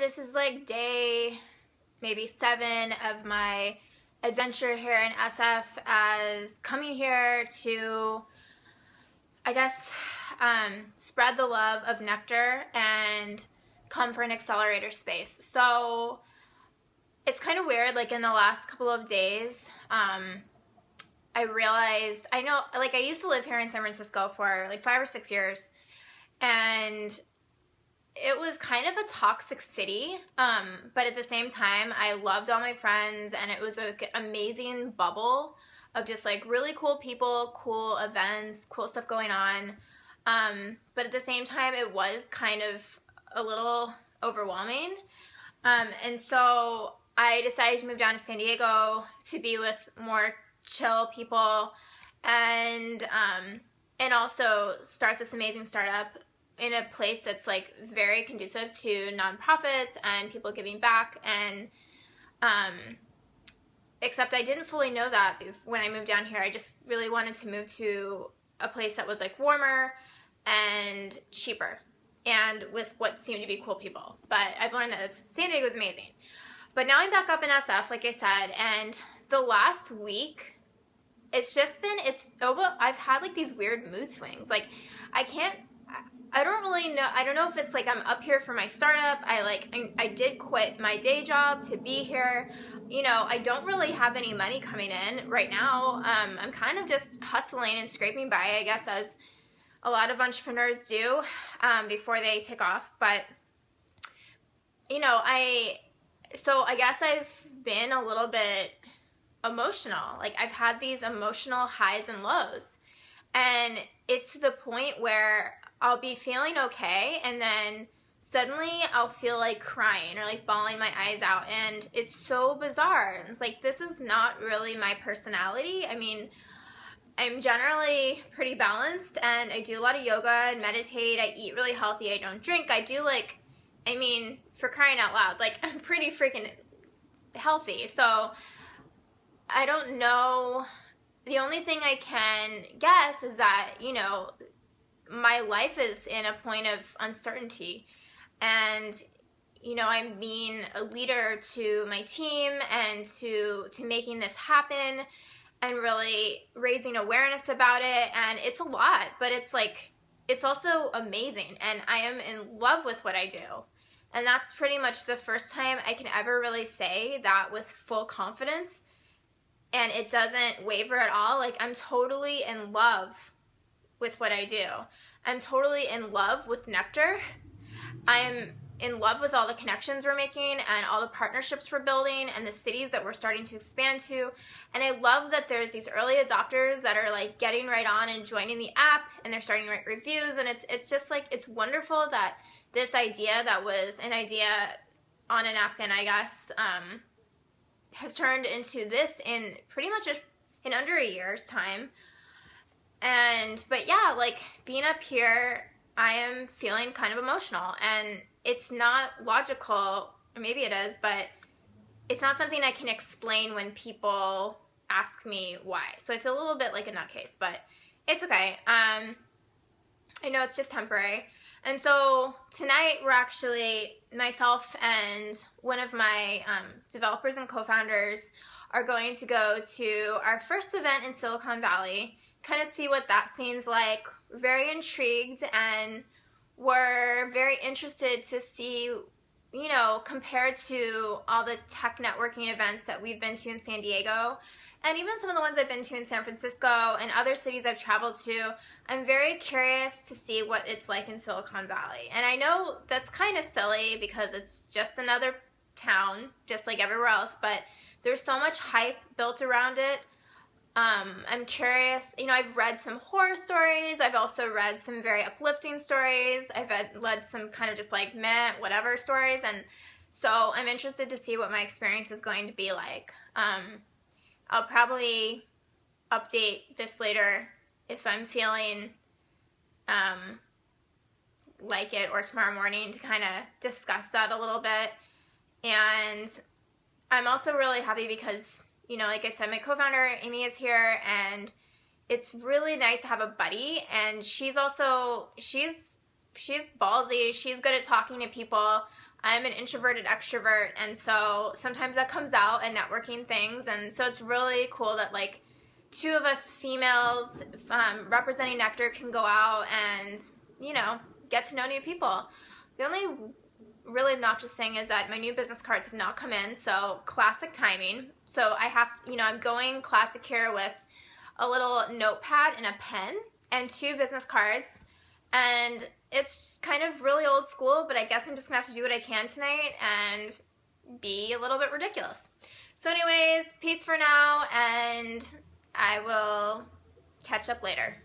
This is like day maybe 7 of my adventure here in SF as coming here to, I guess, spread the love of nectar and come for an accelerator space. So it's kind of weird, like in the last couple of days, I realized, I know, like I used to live here in San Francisco for like 5 or 6 years, and it was kind of a toxic city, but at the same time, I loved all my friends, and it was an amazing bubble of just like really cool people, cool events, cool stuff going on. But at the same time, it was kind of a little overwhelming. And so I decided to move down to San Diego to be with more chill people, and also start this amazing startup in a place that's like very conducive to nonprofits and people giving back. And except I didn't fully know that when I moved down here. I just really wanted to move to a place that was like warmer and cheaper and with what seemed to be cool people. But I've learned that San Diego is amazing. But now I'm back up in SF, like I said, and the last week, I've had like these weird mood swings. Like I don't really know. I don't know if it's like I'm up here for my startup. I did quit my day job to be here. You know, I don't really have any money coming in right now. I'm kind of just hustling and scraping by, I guess, as a lot of entrepreneurs do before they take off. But, you know, I guess I've been a little bit emotional. Like I've had these emotional highs and lows. And it's to the point where I'll be feeling okay, and then suddenly I'll feel like crying or like bawling my eyes out, and it's so bizarre. It's like, this is not really my personality. I mean, I'm generally pretty balanced, and I do a lot of yoga and meditate. I eat really healthy. I don't drink. For crying out loud, like I'm pretty freaking healthy. So I don't know. The only thing I can guess is that, you know, my life is in a point of uncertainty, and you know, I'm being a leader to my team and to making this happen and really raising awareness about it. And it's a lot, but it's like, it's also amazing, and I am in love with what I do. And that's pretty much the first time I can ever really say that with full confidence, and it doesn't waver at all. Like, I'm totally in love with what I do. I'm totally in love with Nectar. I'm in love with all the connections we're making and all the partnerships we're building and the cities that we're starting to expand to. And I love that there's these early adopters that are like getting right on and joining the app, and they're starting to write reviews. And it's just like, it's wonderful that this idea that was an idea on a napkin, I guess, has turned into this in pretty much in under a year's time. But yeah, like being up here, I am feeling kind of emotional, and it's not logical, or maybe it is, but it's not something I can explain when people ask me why. So I feel a little bit like a nutcase, but it's okay. I know it's just temporary. And so tonight we're actually, myself and one of my developers and co-founders are going to go to our first event in Silicon Valley, kind of see what that scene's like. We're very intrigued, and we're very interested to see, you know, compared to all the tech networking events that we've been to in San Diego, and even some of the ones I've been to in San Francisco and other cities I've traveled to, I'm very curious to see what it's like in Silicon Valley. And I know that's kind of silly because it's just another town, just like everywhere else, but there's so much hype built around it. I'm curious, you know, I've read some horror stories. I've also read some very uplifting stories. I've read some kind of just like meh, whatever stories. And so I'm interested to see what my experience is going to be like. I'll probably update this later if I'm feeling like it, or tomorrow morning to kind of discuss that a little bit. And I'm also really happy because, you know, like I said, my co-founder Amy is here, and it's really nice to have a buddy. And she's she's ballsy. She's good at talking to people. I'm an introverted extrovert, and so sometimes that comes out in networking things, and so it's really cool that like two of us females representing Nectar can go out and, you know, get to know new people. The only really obnoxious thing is that my new business cards have not come in, so classic timing. So I have to, you know, I'm going classic here with a little notepad and a pen and 2 business cards, and it's kind of really old school, but I guess I'm just gonna have to do what I can tonight and be a little bit ridiculous. So anyways, peace for now, and I will catch up later.